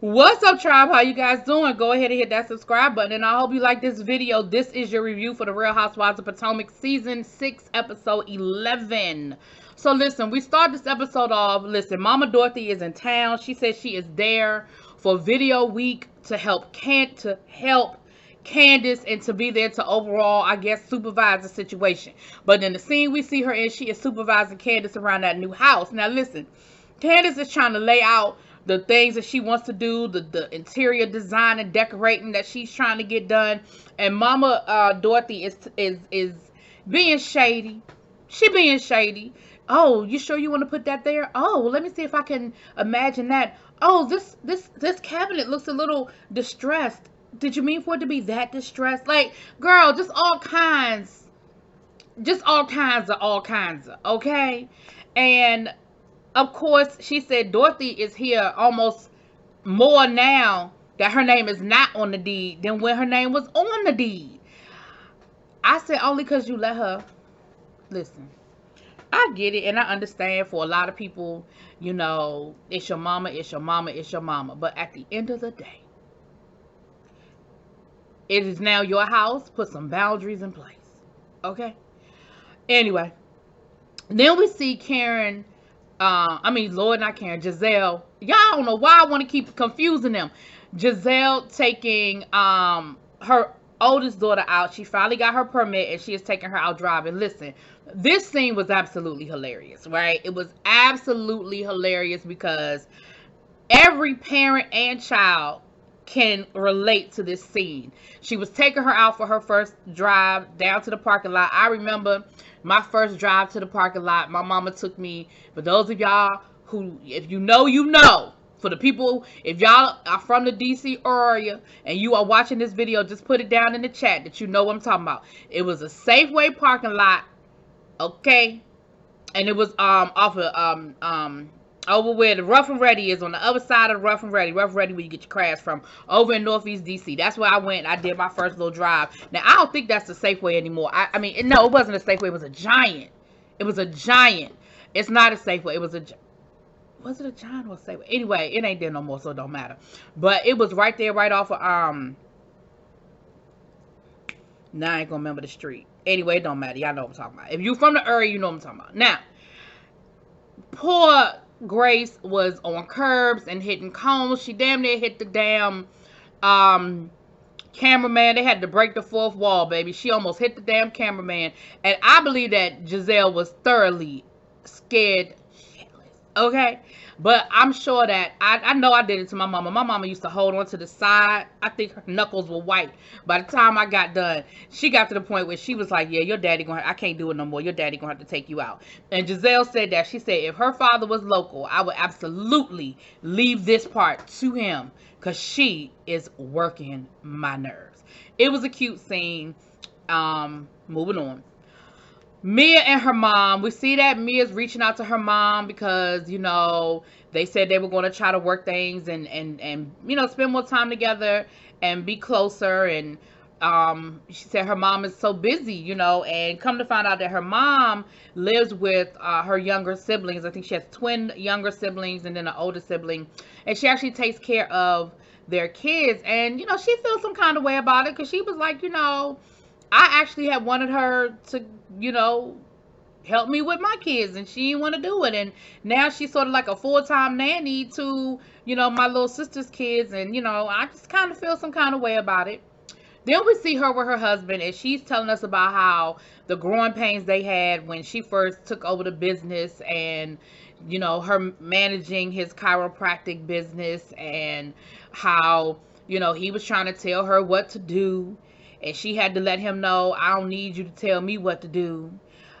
What's up, tribe? How you guys doing? Go ahead and hit that subscribe button, and I hope you like this video. This is your review for the Real Housewives of Potomac Season 6, Episode 11. So listen, we start this episode off. Listen, Mama Dorothy is in town. She says she is there for video week to help Candace and to be there to overall, I guess, supervise the situation. But in the scene we see her in, she is supervising Candace around that new house. Now listen, Candace is trying to lay out the things that she wants to do, the interior design and decorating that she's trying to get done, and Mama Dorothy is being shady. She being shady. Oh, you sure you want to put that there? Oh, well, let me see if I can imagine that. Oh, this cabinet looks a little distressed. Did you mean for it to be that distressed? Like, girl, just all kinds of, okay? And of course, she said Dorothy is here almost more now that her name is not on the deed than when her name was on the deed. I said only because you let her. Listen, I get it and I understand for a lot of people, you know, it's your mama, it's your mama, it's your mama. But at the end of the day, it is now your house. Put some boundaries in place. Okay? Anyway, then we see Karen. Lord, not Karen, Giselle. Y'all don't know why I want to keep confusing them. Giselle taking her oldest daughter out. She finally got her permit and she is taking her out driving. Listen, this scene was absolutely hilarious, right? It was absolutely hilarious because every parent and child can relate to this scene. She was taking her out for her first drive down to the parking lot. I remember my first drive to the parking lot. My mama took me. For those of y'all who, if you know, you know. For the people, if y'all are from the DC area and you are watching this video, just put it down in the chat that you know what I'm talking about. It was a Safeway parking lot, okay? And it was off of over where the Rough and Ready is, on the other side of the Rough and Ready where you get your crabs from, over in Northeast DC. That's where I went. I did my first little drive. Now, I don't think that's the Safeway anymore. No, it wasn't a Safeway. It was a Giant. It was a Giant. It's not a Safeway. It was a... Was it a Giant or a Safeway? Anyway, it ain't there no more, so it don't matter. But it was right there, right off of... Now I ain't gonna remember the street. Anyway, it don't matter. Y'all know what I'm talking about. If you from the area, you know what I'm talking about. Now, poor Grace was on curbs and hitting cones. She damn near hit the damn cameraman. They had to break the fourth wall, baby. She almost hit the damn cameraman. And I believe that Giselle was thoroughly scared shitless. Okay? But I'm sure that I know I did it to my mama. My mama used to hold on to the side. I think her knuckles were white. By the time I got done, she got to the point where she was like, yeah, your daddy I can't do it no more. Your daddy gonna have to take you out. And Giselle said that. She said if her father was local, I would absolutely leave this part to him because she is working my nerves. It was a cute scene. Moving on. Mia and her mom, we see that Mia's reaching out to her mom because, you know, they said they were going to try to work things and you know, spend more time together and be closer. And she said her mom is so busy, you know, and come to find out that her mom lives with her younger siblings. I think she has twin younger siblings and then an older sibling. And she actually takes care of their kids. And, you know, she feels some kind of way about it because she was like, you know, I actually had wanted her to, you know, help me with my kids, and she didn't want to do it. And now she's sort of like a full-time nanny to, you know, my little sister's kids. And, you know, I just kind of feel some kind of way about it. Then we see her with her husband, and she's telling us about how the growing pains they had when she first took over the business, and, you know, her managing his chiropractic business, and how, you know, he was trying to tell her what to do. And she had to let him know, I don't need you to tell me what to do.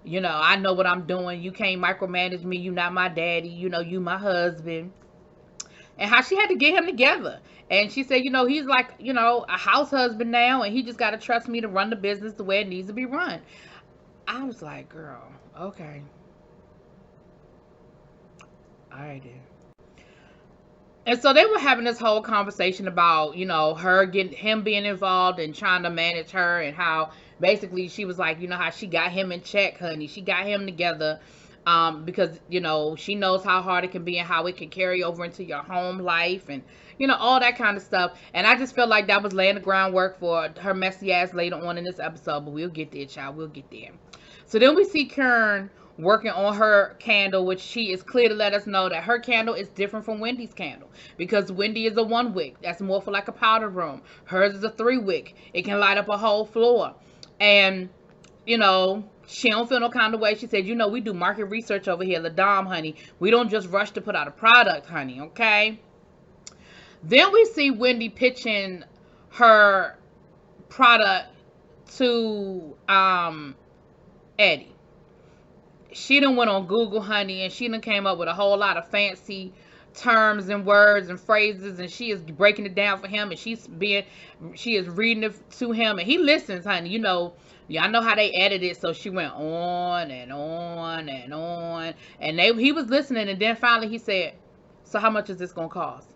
You know, I know what I'm doing. You can't micromanage me. You not my daddy. You know, you my husband. And how she had to get him together. And she said, you know, he's like, you know, a house husband now. And he just got to trust me to run the business the way it needs to be run. I was like, girl, okay. All right, then. And so they were having this whole conversation about, you know, him being involved and trying to manage her, and how basically she was like, you know, how she got him in check, honey. She got him together. because you know she knows how hard it can be and how it can carry over into your home life and you know all that kind of stuff. And I just felt like that was laying the groundwork for her messy ass later on in this episode. But we'll get there, child. We'll get there. So then we see Karen working on her candle, which she is clear to let us know that her candle is different from Wendy's candle, because Wendy is a 1 wick. That's more for like a powder room. Hers is a 3 wick. It can light up a whole floor. And you know, she don't feel no kind of way. She said, you know, we do market research over here, LaDom, honey. We don't just rush to put out a product, honey, okay? Then we see Wendy pitching her product to Eddie. She done went on Google, honey, and she done came up with a whole lot of fancy terms and words and phrases, and she is breaking it down for him, and she is reading it to him, and he listens, honey. You know, y'all know how they edit it, so she went on and on and on, and he was listening, and then finally he said, so how much is this gonna cost?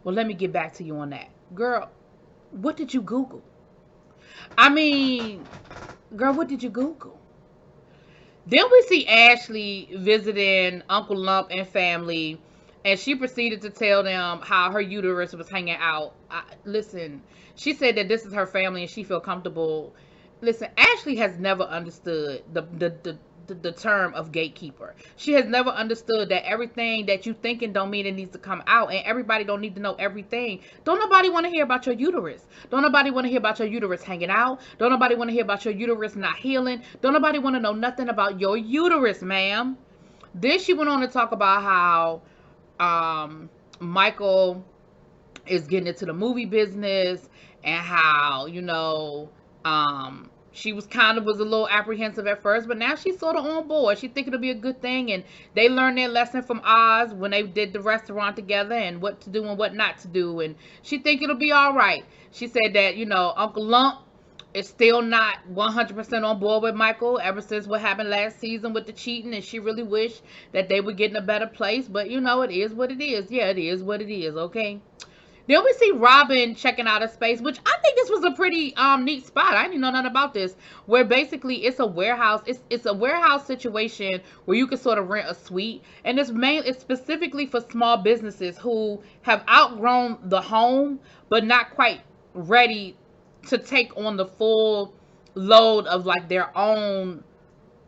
Well, let me get back to you on that. Girl, what did you Google? I mean, girl, what did you Google? Then we see Ashley visiting Uncle Lump and family, and she proceeded to tell them how her uterus was hanging out. Listen, she said that this is her family and she feel comfortable. Listen, Ashley has never understood the term of gatekeeper. She has never understood that everything that you thinking don't mean it needs to come out, and everybody don't need to know everything. Don't nobody want to hear about your uterus. Don't nobody want to hear about your uterus hanging out. Don't nobody want to hear about your uterus not healing. Don't nobody want to know nothing about your uterus, ma'am. Then she went on to talk about how Michael is getting into the movie business, and how, you know, she was a little apprehensive at first, but now she's sort of on board. She think it'll be a good thing, and they learned their lesson from Oz when they did the restaurant together and what to do and what not to do, and she think it'll be all right. She said that, you know, Uncle Lump is still not 100% on board with Michael ever since what happened last season with the cheating, and she really wished that they would get in a better place, but you know, it is what it is. Yeah, it is what it is, okay? Then we see Robin checking out a space, which I think this was a pretty neat spot. I didn't know nothing about this, where basically it's a warehouse. It's a warehouse situation where you can sort of rent a suite, and it's specifically for small businesses who have outgrown the home but not quite ready to take on the full load of like their own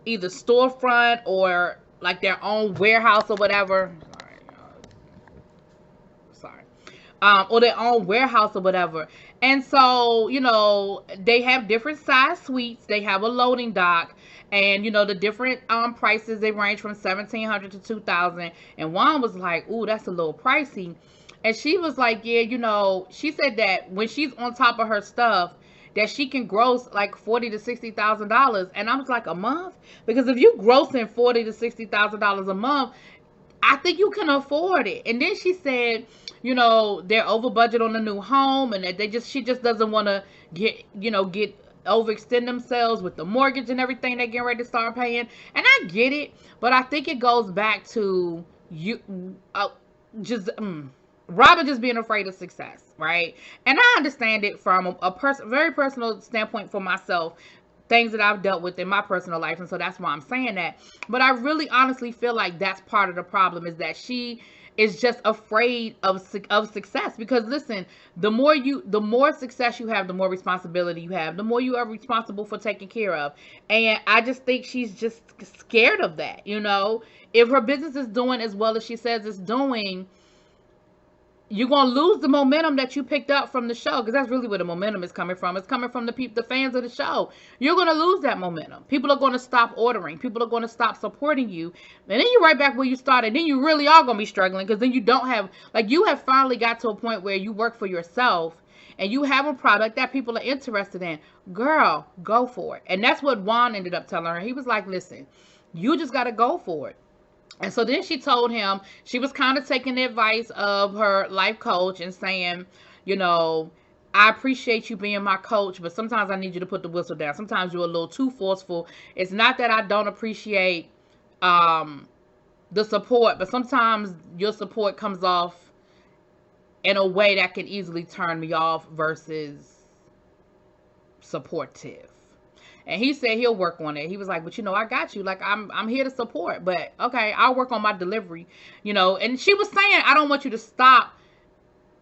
either storefront or like their own warehouse or whatever. Or their own warehouse or whatever. And so, you know, they have different size suites. They have a loading dock, and you know, the different prices, they range from $1,700 to $2,000. And Juan was like, ooh, that's a little pricey. And she was like, yeah, you know, she said that when she's on top of her stuff, that she can gross like $40,000 to $60,000. And I was like, a month? Because if you grossing $40,000 to $60,000 a month, I think you can afford it. And then she said, you know, they're over budget on the new home, and that she just doesn't want to get overextend themselves with the mortgage and everything they're getting ready to start paying. And I get it, but I think it goes back to Robin just being afraid of success, right? And I understand it from a very personal standpoint for myself, things that I've dealt with in my personal life, and so that's why I'm saying that. But I really honestly feel like that's part of the problem, is that she is just afraid of success. Because listen, the more success you have, the more responsibility you have, the more you are responsible for taking care of. And I just think she's just scared of that. You know, if her business is doing as well as she says it's doing, you're going to lose the momentum that you picked up from the show, because that's really where the momentum is coming from. It's coming from the fans of the show. You're going to lose that momentum. People are going to stop ordering. People are going to stop supporting you. And then you're right back where you started. Then you really are going to be struggling, because then you don't have, like, you have finally got to a point where you work for yourself and you have a product that people are interested in. Girl, go for it. And that's what Juan ended up telling her. He was like, listen, you just got to go for it. And so then she told him, she was kind of taking the advice of her life coach and saying, you know, I appreciate you being my coach, but sometimes I need you to put the whistle down. Sometimes you're a little too forceful. It's not that I don't appreciate the support, but sometimes your support comes off in a way that can easily turn me off versus supportive. And he said he'll work on it. He was like, but you know, I got you. Like, I'm here to support. But okay, I'll work on my delivery. You know, and she was saying, I don't want you to stop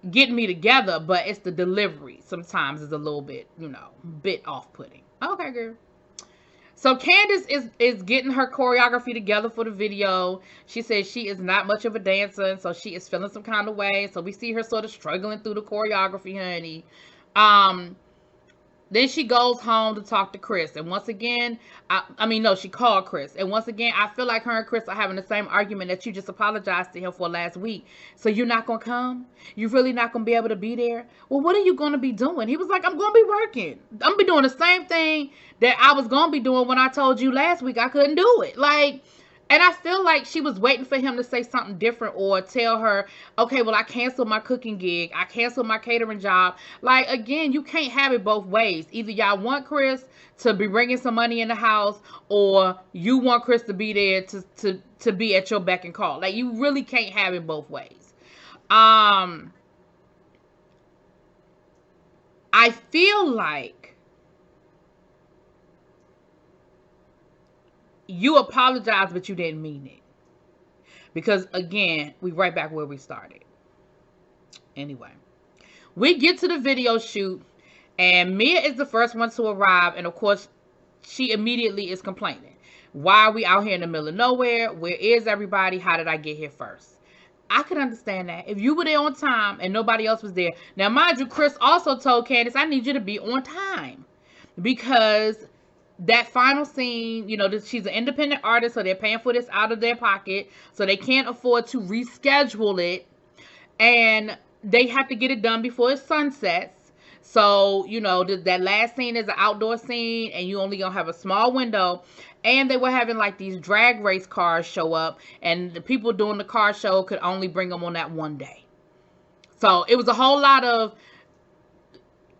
getting me together, but it's the delivery sometimes is a little bit, you know, bit off-putting. Okay, girl. So Candace is getting her choreography together for the video. She says she is not much of a dancer, and so she is feeling some kind of way. So we see her sort of struggling through the choreography, honey. Then she goes home to talk to Chris. And once again, no, she called Chris. And once again, I feel like her and Chris are having the same argument that you just apologized to him for last week. So you're not going to come? You're really not going to be able to be there? Well, what are you going to be doing? He was like, I'm going to be working. I'm going to be doing the same thing that I was going to be doing when I told you last week I couldn't do it. Like, and I feel like she was waiting for him to say something different or tell her, okay, well, I canceled my cooking gig. I canceled my catering job. Like, again, you can't have it both ways. Either y'all want Chris to be bringing some money in the house, or you want Chris to be there to be at your beck and call. Like, you really can't have it both ways. I feel like you apologize, but you didn't mean it. Because, again, we right back where we started. Anyway, we get to the video shoot, and Mia is the first one to arrive. And, of course, she immediately is complaining. Why are we out here in the middle of nowhere? Where is everybody? How did I get here first? I could understand that. If you were there on time and nobody else was there. Now, mind you, Chris also told Candace, I need you to be on time. Because that final scene, you know, she's an independent artist, so they're paying for this out of their pocket, so they can't afford to reschedule it, and they have to get it done before it sunsets. So, you know, that last scene is an outdoor scene, and you only gonna have a small window, and they were having like these drag race cars show up, and the people doing the car show could only bring them on that one day. So it was a whole lot of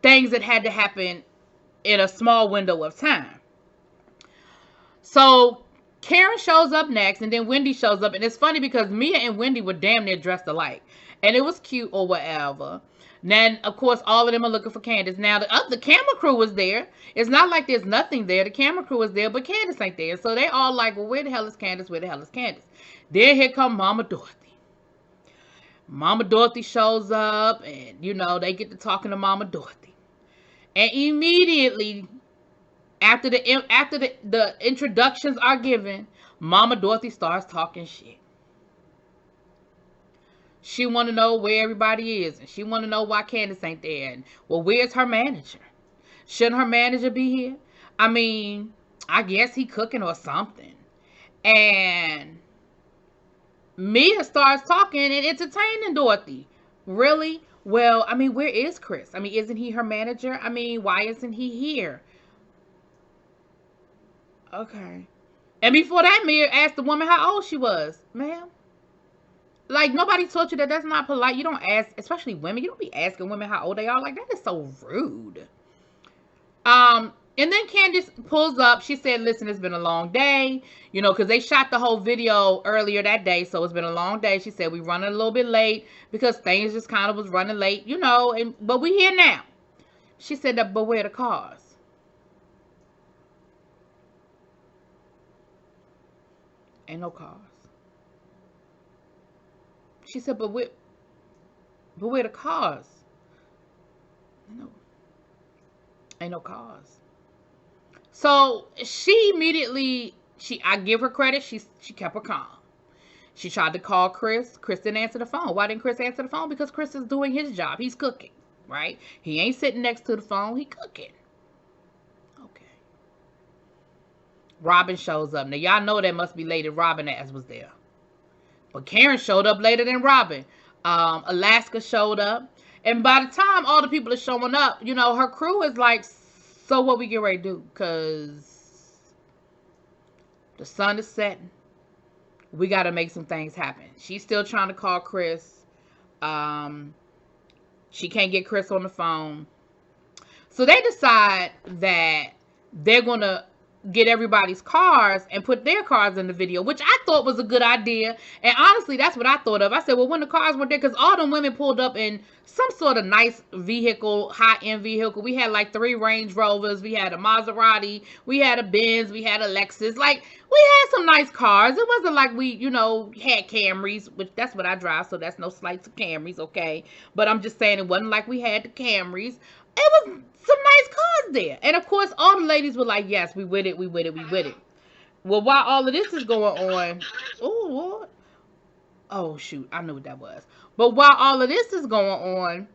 things that had to happen in a small window of time. So Karen shows up next, and then Wendy shows up. And it's funny because Mia and Wendy were damn near dressed alike. And it was cute or whatever. Then, of course, all of them are looking for Candace. Now, the camera crew was there. It's not like there's nothing there. The camera crew is there, but Candace ain't there. So they all like, well, where the hell is Candace? Where the hell is Candace? Then here come Mama Dorothy. Mama Dorothy shows up, and, you know, they get to talking to Mama Dorothy. And immediately, after the introductions are given, Mama Dorothy starts talking shit. She want to know where everybody is, and she want to know why Candace ain't there. And, well, where's her manager? Shouldn't her manager be here? I mean, I guess he cooking or something. And Mia starts talking and entertaining Dorothy. Really? Well, I mean, where is Chris? I mean, isn't he her manager? I mean, why isn't he here? Okay. And before that, Mia asked the woman how old she was. Ma'am? Like, nobody taught you that that's not polite. You don't ask, especially women. You don't be asking women how old they are. Like, that is so rude. And then Candace pulls up. She said, listen, it's been a long day. You know, because they shot the whole video earlier that day. So it's been a long day. She said, we running a little bit late because things just kind of was running late, you know. But we here now. She said, that, but where the cars? Ain't no cars. She said, but where the cars? No. Ain't no cars. So she immediately, I give her credit, she kept her calm. She tried to call Chris. Chris didn't answer the phone. Why didn't Chris answer the phone? Because Chris is doing his job. He's cooking, right? He ain't sitting next to the phone. He cooking. Okay. Robin shows up. Now, y'all know that must be Lady Robin as was there. But Karen showed up later than Robin. Alaska showed up. And by the time all the people are showing up, you know, her crew is like, so what we get ready to do? Because the sun is setting. We got to make some things happen. She's still trying to call Chris. She can't get Chris on the phone. So they decide that they're going to get everybody's cars and put their cars in the video, which I thought was a good idea. And honestly, that's what I thought of. I said, well, when the cars were there, because all them women pulled up in some sort of nice vehicle, high-end vehicle. We had like 3 Range Rovers. We had a Maserati. We had a Benz. We had a Lexus. Like, we had some nice cars. It wasn't like we, had Camrys, which that's what I drive, so that's no slight to Camrys, okay? But I'm just saying it wasn't like we had the Camrys. It was some nice cars there. And of course, all the ladies were like, yes, we with it, we with it, we with it. Well, while all of this is going on, oh, Lord. Oh, shoot, I knew what that was. But while all of this is going on,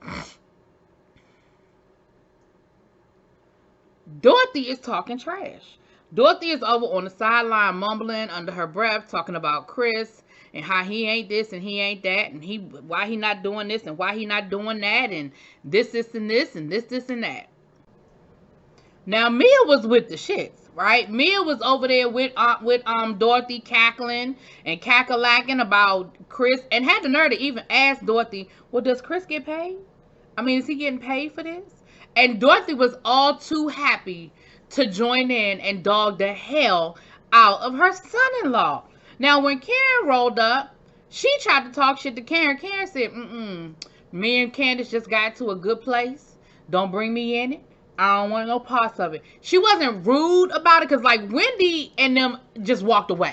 Dorothy is talking trash. Dorothy is over on the sideline mumbling under her breath, talking about Chris and how he ain't this and he ain't that, and why he not doing this and why he not doing that, and this and this and this and that. Now Mia was with the shits, right? Mia was over there with Dorothy cackling and cackalacking about Chris, and had the nerve to even ask Dorothy, well, does Chris get paid? I mean, is he getting paid for this? And Dorothy was all too happy to join in and dog the hell out of her son-in-law. Now, when Karen rolled up, she tried to talk shit to Karen. Karen said, me and Candace just got to a good place. Don't bring me in it. I don't want no parts of it. She wasn't rude about it, because, like, Wendy and them just walked away.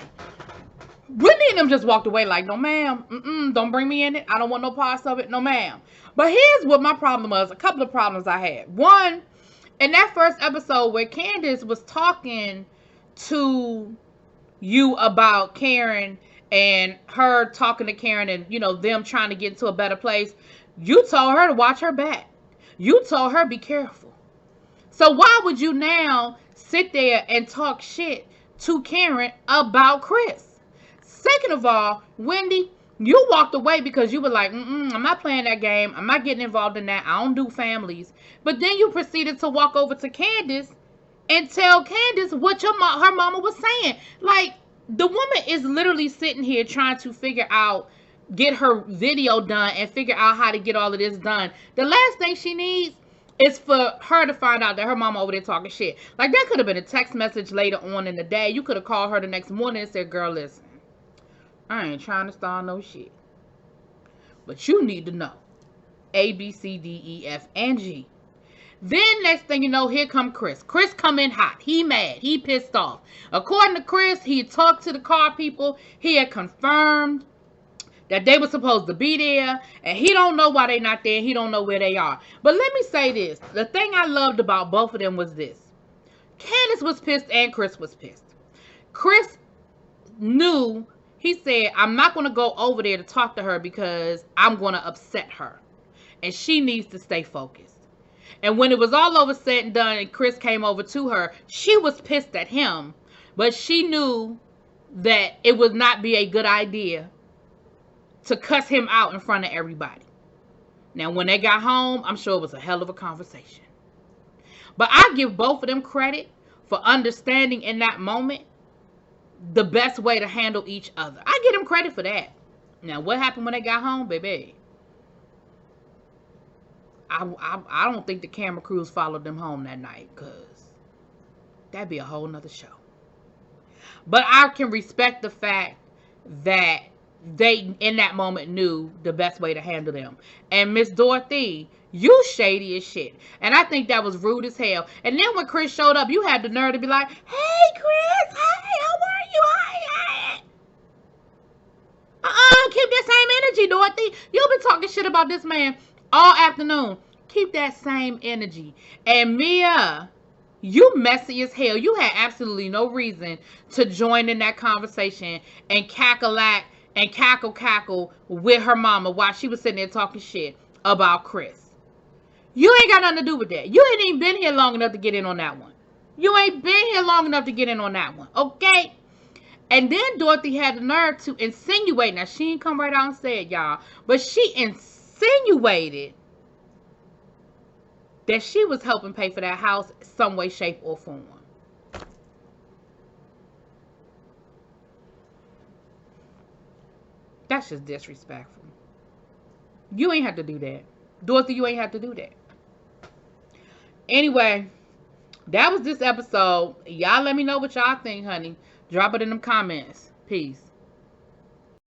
Wendy and them just walked away like, no, ma'am. Don't bring me in it. I don't want no parts of it. No, ma'am. But here's what my problem was. A couple of problems I had. One, in that first episode where Candace was talking to you about Karen and her talking to Karen and, them trying to get into a better place, you told her to watch her back. You told her be careful. So why would you now sit there and talk shit to Karen about Chris? Second of all, Wendy, you walked away because you were like, I'm not playing that game. I'm not getting involved in that. I don't do families. But then you proceeded to walk over to Candace and tell Candace what her mama was saying. Like, the woman is literally sitting here trying to get her video done and figure out how to get all of this done. The last thing she needs is for her to find out that her mama over there talking shit. Like, that could have been a text message later on in the day. You could have called her the next morning and said, girl, listen, I ain't trying to start no shit, but you need to know A, B, C, D, E, F, and G. Then next thing you know, here come Chris. Chris come in hot. He mad. He pissed off. According to Chris, he talked to the car people. He had confirmed that they were supposed to be there, and he don't know why they not there. He don't know where they are. But let me say this. The thing I loved about both of them was this. Candace was pissed and Chris was pissed. Chris knew, he said, I'm not going to go over there to talk to her because I'm going to upset her. And she needs to stay focused. And when it was all over said and done and Chris came over to her, she was pissed at him. But she knew that it would not be a good idea to cuss him out in front of everybody. Now, when they got home, I'm sure it was a hell of a conversation. But I give both of them credit for understanding in that moment the best way to handle each other. I give them credit for that. Now, what happened when they got home, baby? I don't think the camera crews followed them home that night, because that'd be a whole nother show. But I can respect the fact that they, in that moment, knew the best way to handle them. And Miss Dorothy, you shady as shit. And I think that was rude as hell. And then when Chris showed up, you had the nerve to be like, hey, Chris, hey, how are you? Hi. Keep that same energy, Dorothy. You've been talking shit about this man all afternoon. Keep that same energy. And Mia, you messy as hell. You had absolutely no reason to join in that conversation and cackle with her mama while she was sitting there talking shit about Chris. You ain't got nothing to do with that. You ain't even been here long enough to get in on that one. You ain't been here long enough to get in on that one. Okay? And then Dorothy had the nerve to insinuate. Now, she didn't come right out and say it, y'all. But she insinuated that she was helping pay for that house some way, shape, or form. That's just disrespectful. You ain't have to do that. Dorothy, you ain't have to do that. Anyway, That was this episode. Y'all let me know what y'all think, honey. Drop it in them comments. Peace.